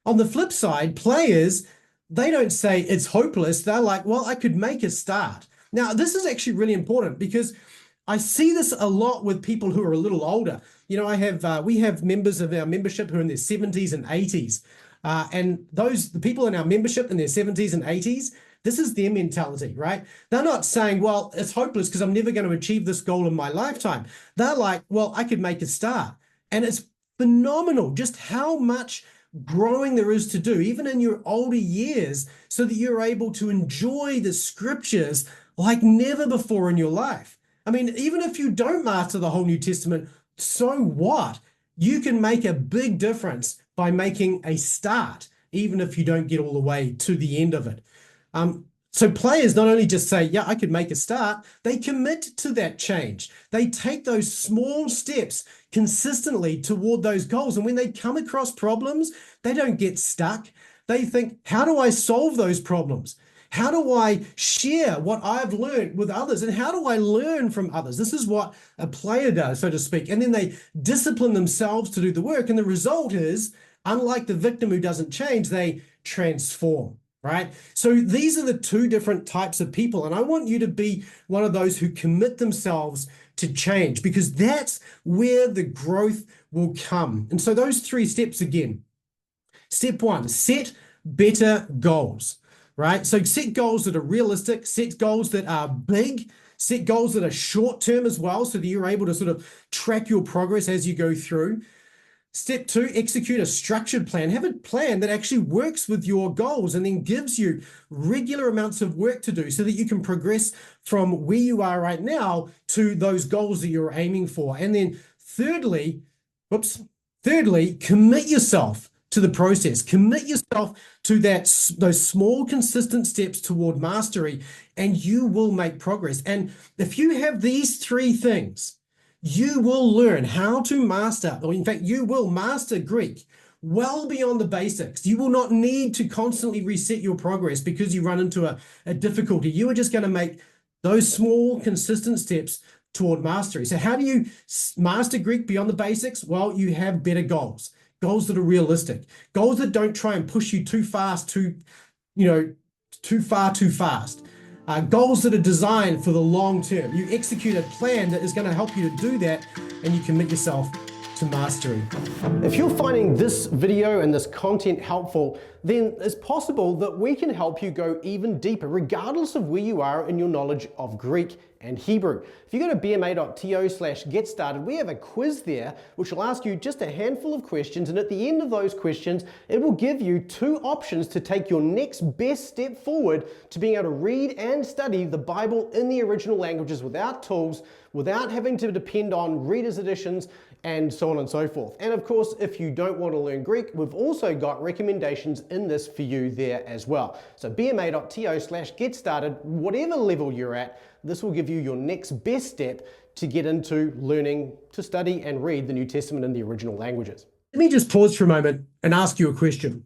On the flip side, players, they don't say it's hopeless. They're like, well, I could make a start. Now, this is actually really important because I see this a lot with people who are a little older. You know, we have members of our membership who are in their 70s and 80s. And the people in our membership in their 70s and 80s, this is their mentality, right? They're not saying, well, it's hopeless because I'm never going to achieve this goal in my lifetime. They're like, well, I could make a start. And it's phenomenal just how much growing there is to do, even in your older years, so that you're able to enjoy the scriptures like never before in your life. I mean, even if you don't master the whole New Testament, so what? You can make a big difference by making a start, even if you don't get all the way to the end of it. So players not only just say, yeah, I could make a start, they commit to that change. They take those small steps consistently toward those goals. And when they come across problems, they don't get stuck. They think, how do I solve those problems? How do I share what I've learned with others? And how do I learn from others? This is what a player does, so to speak. And then they discipline themselves to do the work. And the result is, unlike the victim who doesn't change, they transform, right? So these are the two different types of people. And I want you to be one of those who commit themselves to change, because that's where the growth will come. And so those three steps again. Step one, set better goals. Right? So set goals that are realistic, set goals that are big, set goals that are short term as well, so that you're able to sort of track your progress as you go through. Step two, execute a structured plan. Have a plan that actually works with your goals and then gives you regular amounts of work to do so that you can progress from where you are right now to those goals that you're aiming for. And then thirdly, commit yourself to the process. Commit yourself to those small, consistent steps toward mastery, and you will make progress. And if you have these three things, you will learn how to master, or in fact, you will master Greek well beyond the basics. You will not need to constantly reset your progress because you run into a difficulty. You are just going to make those small, consistent steps toward mastery. So how do you master Greek beyond the basics? Well, you have better goals. Goals that are realistic, goals that don't try and push you too fast, too fast. Goals that are designed for the long term. You execute a plan that is going to help you to do that, and you commit yourself to mastery. If you're finding this video and this content helpful, then it's possible that we can help you go even deeper, regardless of where you are in your knowledge of Greek and Hebrew. If you go to bma.to/get started, we have a quiz there which will ask you just a handful of questions, and at the end of those questions, it will give you 2 options to take your next best step forward to being able to read and study the Bible in the original languages without tools, without having to depend on readers' editions, and so on and so forth. And of course, if you don't want to learn Greek, we've also got recommendations in this for you there as well. So bma.to/get started, whatever level you're at, this will give you your next best step to get into learning to study and read the New Testament in the original languages. Let me just pause for a moment and ask you a question.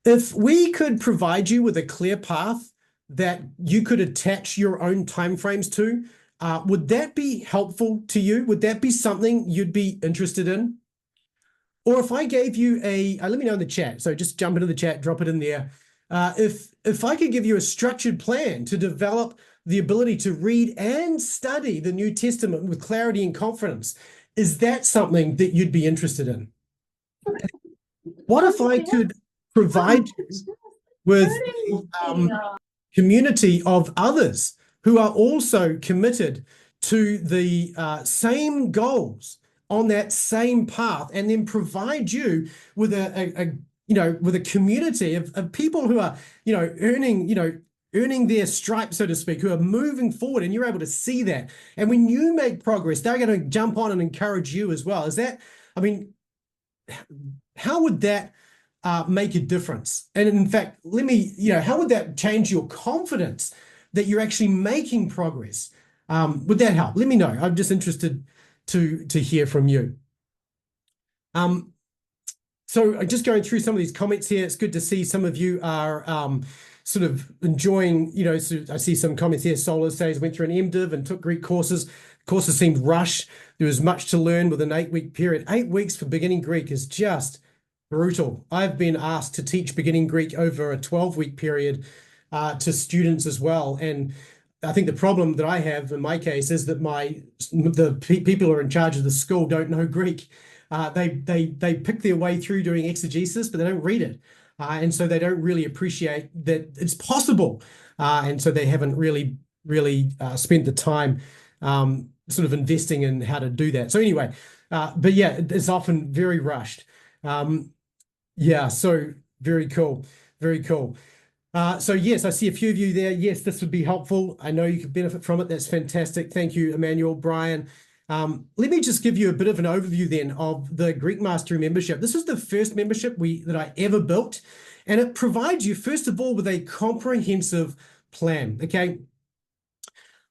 If we could provide you with a clear path that you could attach your own timeframes to, would that be helpful to you? Would that be something you'd be interested in? Or if I gave you let me know in the chat, so just jump into the chat, drop it in there. If I could give you a structured plan to develop the ability to read and study the New Testament with clarity and confidence, is that something that you'd be interested in? What if I could provide you with community of others who are also committed to the same goals on that same path, and then provide you with a community of people who are earning their stripes, so to speak, who are moving forward, and you're able to see that. And when you make progress, they're going to jump on and encourage you as well. How would that make a difference? And in fact, how would that change your confidence that you're actually making progress? Would that help? Let me know. I'm just interested to hear from you. So just going through some of these comments here, it's good to see some of you are sort of enjoying, so I see some comments here. Solar says, went through an MDiv and took Greek courses. Courses seemed rushed. There was much to learn with an 8-week period. 8 weeks for beginning Greek is just brutal. I've been asked to teach beginning Greek over a 12-week period to students as well. And I think the problem that I have in my case is that the people who are in charge of the school don't know Greek. They pick their way through doing exegesis, but they don't read it. And so they don't really appreciate that it's possible. And so they haven't really spent the time sort of investing in how to do that. So anyway, but yeah, it's often very rushed. Yeah, so very cool. Very cool. So yes, I see a few of you there. Yes, this would be helpful. I know you could benefit from it. That's fantastic. Thank you, Emmanuel, Brian. Let me just give you a bit of an overview then of the Greek Mastery membership. This is the first membership that I ever built, and it provides you, first of all, with a comprehensive plan, okay?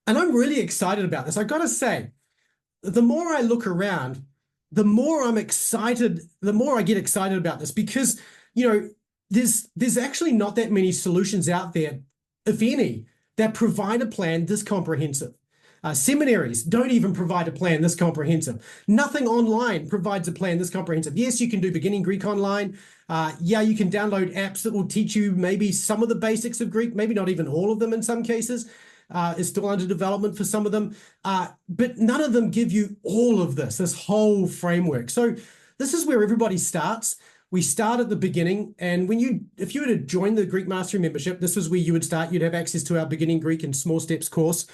And I'm really excited about this. I got to say, the more I look around, the more I'm excited, the more I get excited about this, because, there's actually not that many solutions out there, if any, that provide a plan this comprehensive. Seminaries don't even provide a plan this comprehensive. Nothing online provides a plan this comprehensive. Yes, you can do beginning Greek online. Yeah, you can download apps that will teach you maybe some of the basics of Greek, maybe not even all of them in some cases. It's still under development for some of them. But none of them give you all of this whole framework. So this is where everybody starts. We start at the beginning, and if you were to join the Greek Mastery membership, this is where you would start. You'd have access to our Beginning Greek and Small Steps course.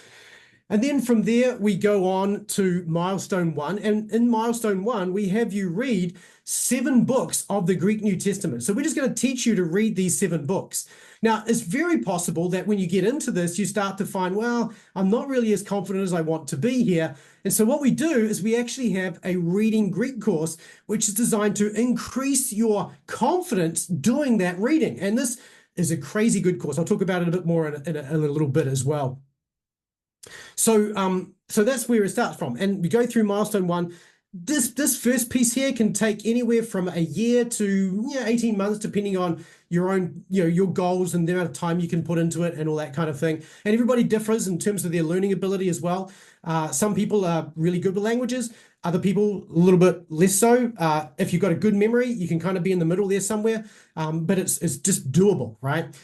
And then from there, we go on to Milestone 1. And in Milestone 1, we have you read 7 books of the Greek New Testament. So we're just going to teach you to read these 7 books. Now, it's very possible that when you get into this, you start to find, well, I'm not really as confident as I want to be here. And so what we do is we actually have a reading Greek course, which is designed to increase your confidence doing that reading. And this is a crazy good course. I'll talk about it a bit more in a little bit as well. So that's where it starts from. And we go through Milestone 1. This first piece here can take anywhere from a year to 18 months, depending on your own, your goals and the amount of time you can put into it and all that kind of thing. And everybody differs in terms of their learning ability as well. Some people are really good with languages, other people a little bit less so. If you've got a good memory, you can kind of be in the middle there somewhere, but it's just doable, right?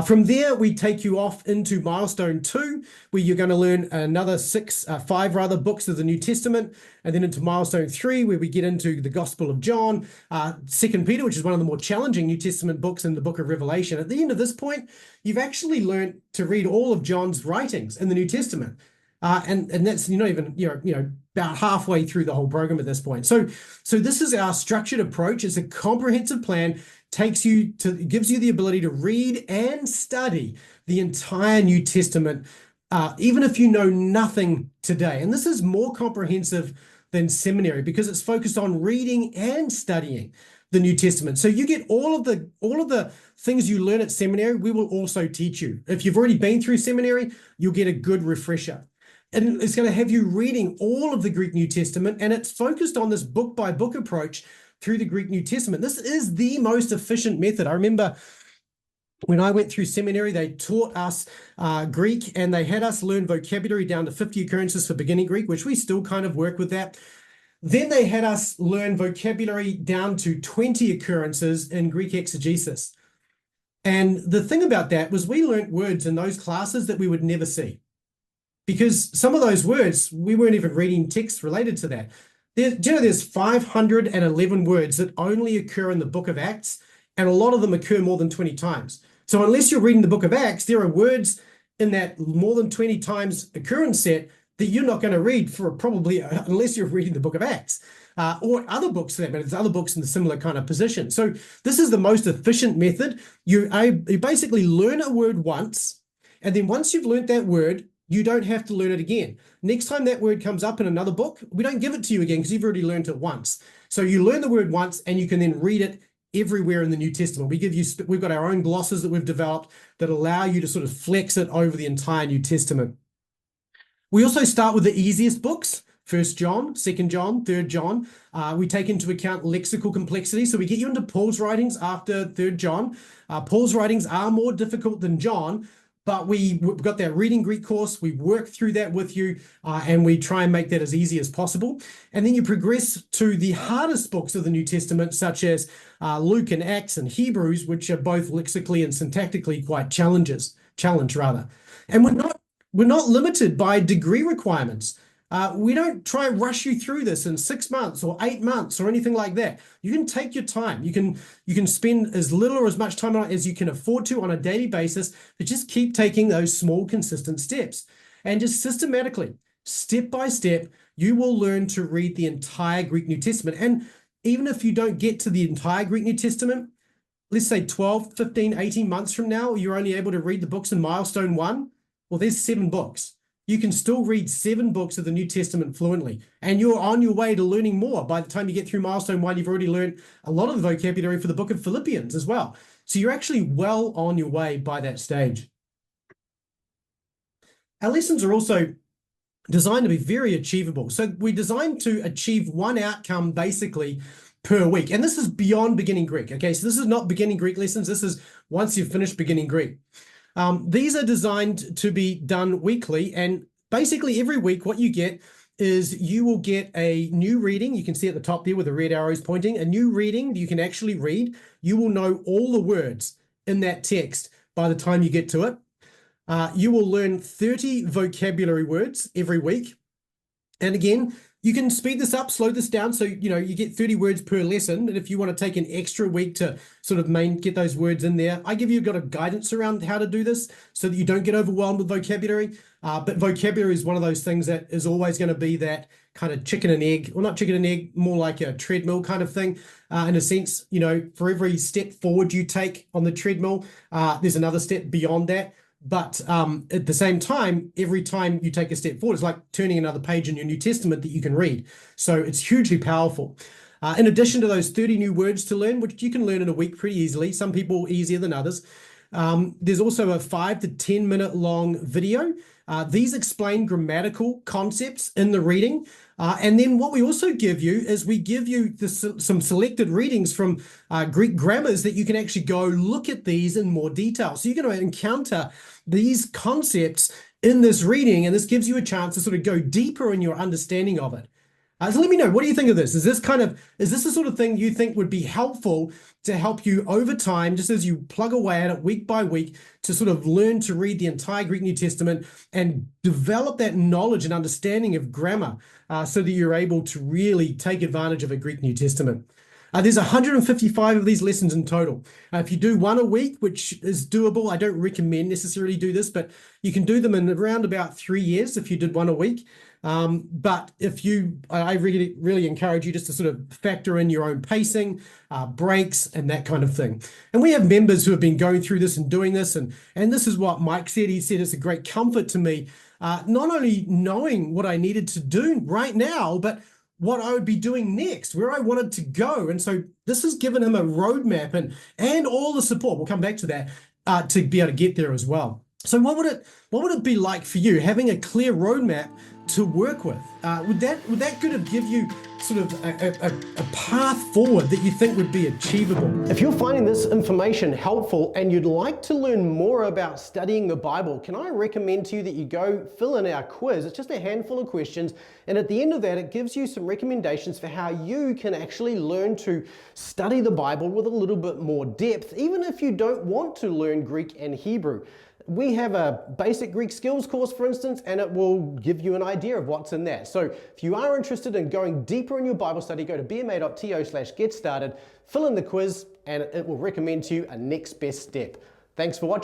From there, we take you off into milestone 2, where you're going to learn another 5 rather books of the New Testament, and then into milestone 3, where we get into the Gospel of John, 2 Peter, which is one of the more challenging New Testament books in the book of Revelation. At the end of this point, you've actually learned to read all of John's writings in the New Testament. And that's you're not even about halfway through the whole program at this point. So this is our structured approach. It's a comprehensive plan, gives you the ability to read and study the entire New Testament, even if you know nothing today. And this is more comprehensive than seminary because it's focused on reading and studying the New Testament. So you get all of the things you learn at seminary, we will also teach you. If you've already been through seminary, you'll get a good refresher. And it's going to have you reading all of the Greek New Testament, and it's focused on this book-by-book approach through the Greek New Testament. This is the most efficient method. I remember when I went through seminary, they taught us Greek, and they had us learn vocabulary down to 50 occurrences for beginning Greek, which we still kind of work with that. Then they had us learn vocabulary down to 20 occurrences in Greek exegesis. And the thing about that was we learned words in those classes that we would never see, because some of those words, we weren't even reading text related to that. There's 511 words that only occur in the book of Acts, and a lot of them occur more than 20 times. So unless you're reading the book of Acts, there are words in that more than 20 times occurrence set that you're not going to read for probably, unless you're reading the book of Acts, or other books for that, but there's other books in the similar kind of position. So this is the most efficient method. You basically learn a word once, and then once you've learned that word, you don't have to learn it again. Next time that word comes up in another book, we don't give it to you again because you've already learned it once. So you learn the word once and you can then read it everywhere in the New Testament. We've got our own glosses that we've developed that allow you to sort of flex it over the entire New Testament. We also start with the easiest books, 1 John, 2 John, 3 John. We take into account lexical complexity. So we get you into Paul's writings after 3 John. Paul's writings are more difficult than John, but we've got that reading Greek course. We work through that with you, and we try and make that as easy as possible. And then you progress to the hardest books of the New Testament, such as Luke and Acts and Hebrews, which are both lexically and syntactically quite challenge rather. And we're not limited by degree requirements. We don't try and rush you through this in 6 months or 8 months or anything like that. You can take your time. You can spend as little or as much time on it as you can afford to on a daily basis, but just keep taking those small, consistent steps. And just systematically, step by step, you will learn to read the entire Greek New Testament. And even if you don't get to the entire Greek New Testament, let's say 12, 15, 18 months from now, you're only able to read the books in milestone 1. Well, there's 7 books. You can still read 7 books of the New Testament fluently, and you're on your way to learning more. By the time you get through milestone 1, you've already learned a lot of the vocabulary for the book of Philippians as well. So you're actually well on your way by that stage. Our lessons are also designed to be very achievable. So we're designed to achieve one outcome basically per week. And this is beyond beginning Greek. Okay, so this is not beginning Greek lessons. This is once you've finished beginning Greek. These are designed to be done weekly, and basically every week what you get is you will get a new reading. You can see at the top there with the red arrows pointing, a new reading that you can actually read. You will know all the words in that text by the time you get to it. You will learn 30 vocabulary words every week. And again, you can speed this up, slow this down. So, you get 30 words per lesson. And if you want to take an extra week to sort of get those words in there, got a guidance around how to do this so that you don't get overwhelmed with vocabulary. But vocabulary is one of those things that is always going to be that kind of chicken and egg, or not chicken and egg, more like a treadmill kind of thing. In a sense, for every step forward you take on the treadmill, there's another step beyond that. But at the same time, every time you take a step forward, it's like turning another page in your New Testament that you can read. So it's hugely powerful. In addition to those 30 new words to learn, which you can learn in a week pretty easily, some people easier than others, there's also a 5 to 10 minute long video These explain grammatical concepts in the reading. And then what we also give you is we give you some selected readings from Greek grammars that you can actually go look at these in more detail. So you're going to encounter these concepts in this reading, and this gives you a chance to sort of go deeper in your understanding of it. So let me know, what do you think of this? Is this the sort of thing you think would be helpful to help you over time, just as you plug away at it week by week, to sort of learn to read the entire Greek New Testament and develop that knowledge and understanding of grammar so that you're able to really take advantage of a Greek New Testament? There's 155 of these lessons in total. If you do one a week, which is doable, I don't recommend necessarily do this, but you can do them in around about 3 years if you did one a week. But I really encourage you just to sort of factor in your own pacing, breaks, and that kind of thing. And we have members who have been going through this and doing this, and this is what Mike said. He said it's a great comfort to me, not only knowing what I needed to do right now, but what I would be doing next, where I wanted to go. And so this has given him a roadmap and all the support, we'll come back to that, to be able to get there as well. So what would it be like for you, having a clear roadmap to work with? Would that kind of give you sort of a path forward that you think would be achievable? If you're finding this information helpful and you'd like to learn more about studying the Bible, can I recommend to you that you go fill in our quiz? It's just a handful of questions, and at the end of that, it gives you some recommendations for how you can actually learn to study the Bible with a little bit more depth, even if you don't want to learn Greek and Hebrew. We have a basic Greek skills course, for instance, and it will give you an idea of what's in there. So if you are interested in going deeper in your Bible study, go to bma.to/get started, fill in the quiz, and it will recommend to you a next best step. Thanks for watching.